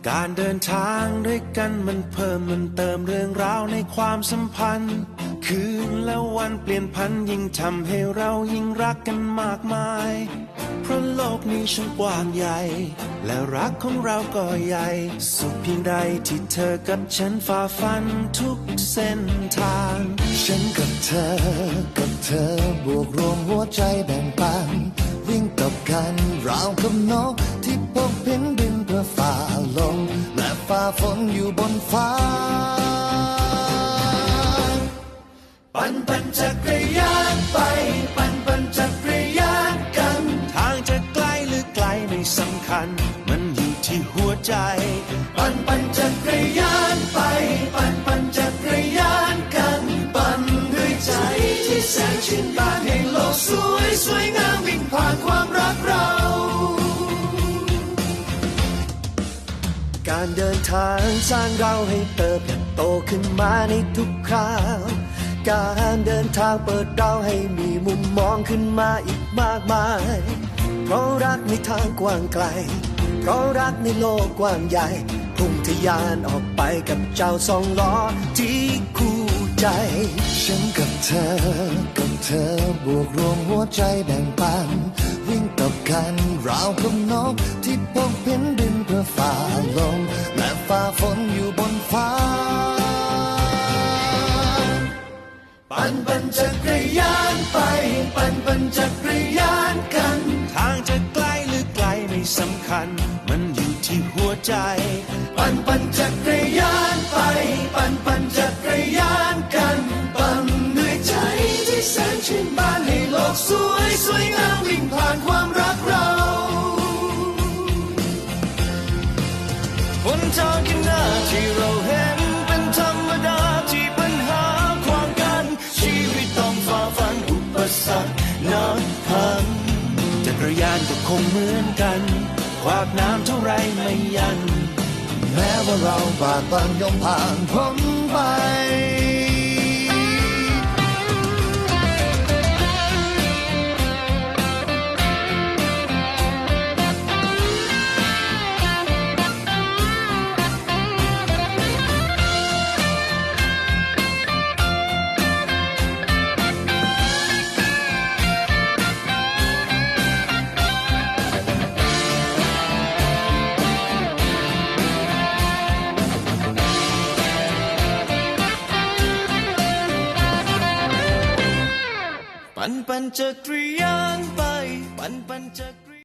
การเดินทางด้วยกันมันเพิ่มมันเติมเรื่องราวในความสัมพันธ์คืนและวันเปลี่ยนพันยิ่งทำให้เรายิ่งรักกันมากมายเพราะโลกนี้ช่างกว้างใหญ่และรักของเราก็ใหญ่สุดเพียงใดที่เธอกับฉันฝ่าฟันทุกเส้นทางฉันกับเธอบวกรวมหัวใจแบ่งปันวิ่งตบกันราวกับนกที่พบเห็นบินเพื่อฝ่าลมและฝ่าฝนอยู่บนฟ้าปั่นจักรยานไปปั่นจักรยานกันทางจะไกลหรือไกลไม่สำคัญมันอยู่ที่หัวใจปั่นจักรยานไปปั่นจักรยานกันปั่นด้วยใจที่แสนชื่นบานให้โลกสวยงามวิ่งผ่านความรักเราการเดินทางสร้างเราให้เติบโตขึ้นมาในทุกคราวการเดินทางเปิดเราให้มีมุมมองขึ้นมาอีกมากมายเพราะรักในทางกว้างไกลเพราะรักในโลกกว้างใหญ่พุ่งทะยานออกไปกับเจ้าสองล้อที่คู่ใจฉันกับเธอบวกรวมหัวใจแบ่งปันวิ่งตบกันราวกับนกที่พบเห็นบินเพื่อฝ่าลมและฝ่าฝนอยู่บนฟ้าปั่นจักรยานไปปั่นจักรยานกันทางจะไกลหรือไกลไม่สำคัญมันอยู่ที่หัวใจปั่นจักรยานไปปั่นจักรยานกันปั่นด้วยใจที่แสนชื่นบานให้โลกสวยงามวิ่งผ่านความรักเราหนทางข้างหน้าที่เราเห็นเป็นธรรมดาที่ปัญหาความกันชีวิตต้องฝ่าฟันอุปสรรคนับพันจักรยานก็คงเหมือนกันขวากน้ำเท่าไรไม่ยันแม้ว่าเราบากบั่นย่อมผ่านพ้นไปปั่นจักรยานไปปั่นจักร